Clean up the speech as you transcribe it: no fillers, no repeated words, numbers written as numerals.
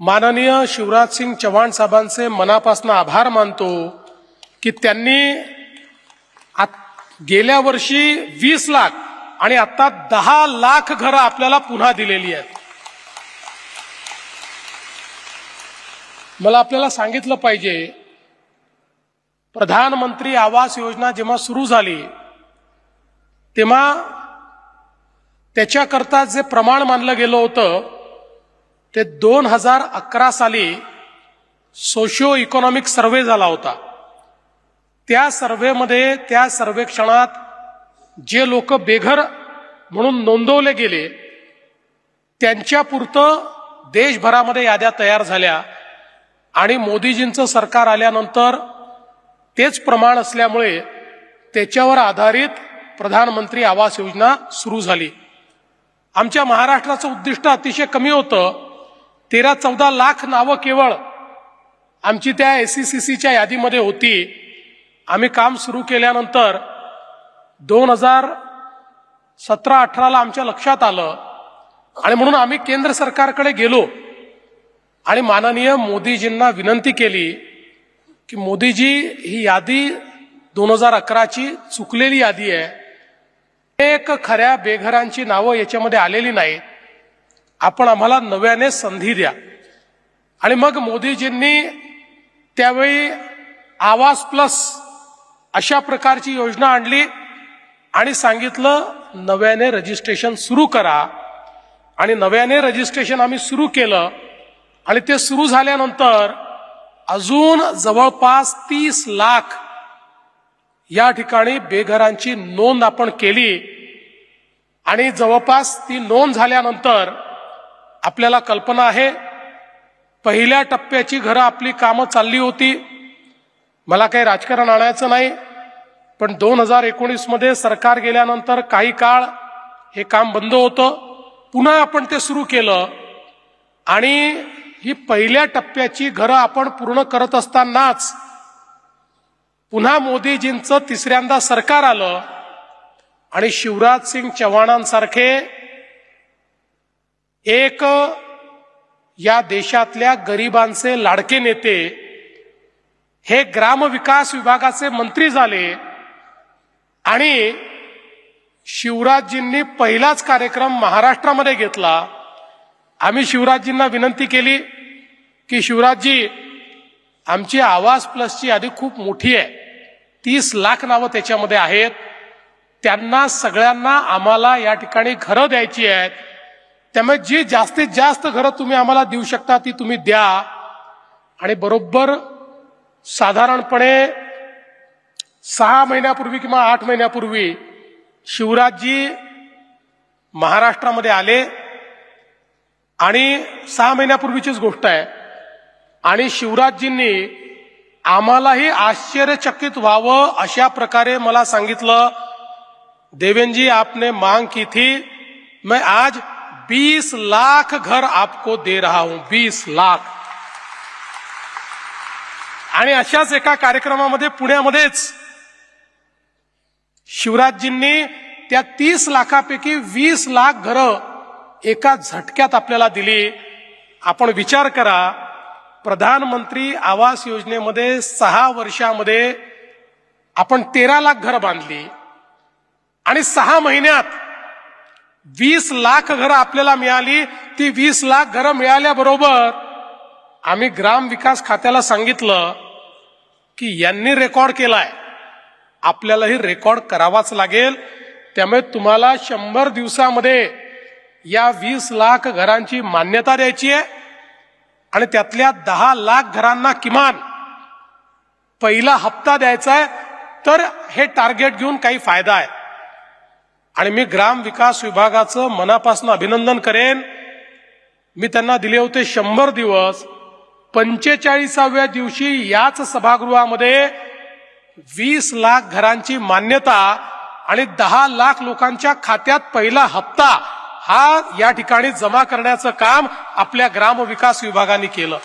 माननीय शिवराज सिंग चौहान साहेबांचे मनापासून आभार मानतो की त्यांनी गेल्या वर्षी 20 लाख आणि आता 10 लाख घरं आपल्याला पुन्हा दिलेली आहेत। मला आपल्याला सांगितलं पाहिजे, प्रधानमंत्री आवास योजना जेव्हा सुरू झाली तेव्हा त्याच्याकरता जे प्रमाण मानलं गेलं होतं ते 2011 साली सोशिओ इकॉनॉमिक सर्व्हे झाला होता। त्या सर्व्हेमध्ये, त्या सर्वेक्षणात जे लोक बेघर म्हणून नोंदवले गेले त्यांच्यापुरतं देशभरामध्ये याद्या तयार झाल्या आणि मोदीजींचं सरकार आल्यानंतर तेच प्रमाण असल्यामुळे त्याच्यावर आधारित प्रधानमंत्री आवास योजना सुरू झाली। आमच्या महाराष्ट्राचं उद्दिष्ट अतिशय कमी होतं। 13-14 लाख नावं केवळ आमची त्या SECCच्या यादीमध्ये होती। आम्ही काम सुरू केल्यानंतर 2017-18 ला आमच्या लक्षात आलं आणि म्हणून आम्ही केंद्र सरकारकडे गेलो आणि माननीय मोदीजींना विनंती केली की मोदीजी, ही यादी 2011ची चुकलेली यादी आहे, एक खऱ्या बेघरांची नावं याच्यामध्ये आलेली नाहीत, आपण आम्हाला नव्याने संधी द्या। आणि मग मोदीजींनी त्यावेळी आवास प्लस अशा प्रकारची योजना आणली आणि सांगितलं नव्याने रजिस्ट्रेशन सुरू करा। आणि नव्याने रजिस्ट्रेशन आम्ही सुरू केलं आणि ते सुरू झाल्यानंतर अजून जवळपास 30 लाख या ठिकाणी बेघरांची नोंद आपण केली। आणि जवळपास ती नोंद झाल्यानंतर आपल्याला कल्पना आहे, पहिल्या टप्प्याची घरं आपली कामं चालली होती। मला काही राजकारण आणायचं नाही, पण 2019 मध्ये सरकार गेल्यानंतर काही काळ हे काम बंद होतं, पुन्हा आपण ते सुरू केलं आणि ही पहिल्या टप्प्याची घरं आपण पूर्ण करत असतानाच पुन्हा मोदीजींचं तिसऱ्यांदा सरकार आलं आणि शिवराज सिंग चौहानांसारखे एक या देशातल्या गरिबांचे लाडके नेते हे ग्रामविकास विभागाचे मंत्री झाले आणि शिवराजजींनी पहिलाच कार्यक्रम महाराष्ट्रामध्ये घेतला। आम्ही शिवराजजींना विनंती केली की शिवराजजी, आमची आवास प्लसची यादी खूप मोठी आहे, 30 लाख नावं त्याच्यामध्ये आहेत, त्यांना सगळ्यांना आम्हाला या ठिकाणी घरं द्यायची आहेत, त्यामुळे जी जास्तीत जास्त घरं तुम्ही आम्हाला देऊ शकता ती तुम्ही द्या। आणि बरोबर साधारणपणे 6 महिन्यापूर्वी किंवा 8 महिन्यापूर्वी शिवराजजी महाराष्ट्रामध्ये आले आणि 6 महिन्यापूर्वीचीच गोष्ट आहे। आणि शिवराजजींनी आम्हालाही आश्चर्यचकित व्हावं अशा प्रकारे मला सांगितलं, देवेंद्र जी, आपने मांग की थी, मैं आज 20 लाख घर आपको दे रहा हूं, 20 लाख। आणि अशाच एका कार्यक्रमामध्ये पुण्यामध्येच शिवराजजींनी त्या 30 लाखापैकी 20 लाख घरं एका झटक्यात आपल्याला दिली। आपण विचार करा, प्रधानमंत्री आवास योजनेमध्ये 6 वर्षामध्ये आपण 13 लाख घरं बांधली आणि 6 महिन्यात 20 लाख घरं आपल्याला मिळाली। ती 20 लाख घरं मिळाल्याबरोबर आम्ही ग्राम विकास खात्याला सांगितलं की यांनी रेकॉर्ड केलाय, आपल्यालाही रेकॉर्ड करावाच लागेल, त्यामुळे तुम्हाला 100 दिवसामध्ये या 20 लाख घरांची मान्यता द्यायची आहे आणि त्यातल्या 10 लाख घरांना किमान पहिला हप्ता द्यायचा आहे, तर हे टार्गेट घेऊन काही फायदा आहे। आणि मी ग्राम विकास विभागाचं मनापासून अभिनंदन करेन। मी त्यांना दिले होते 100 दिवस, 45व्या दिवशी याच सभागृहामध्ये 20 लाख घरांची मान्यता आणि 10 लाख लोकांच्या खात्यात पहिला हप्ता हा या ठिकाणी जमा करण्याचं काम आपल्या ग्राम विकास विभागाने केलं।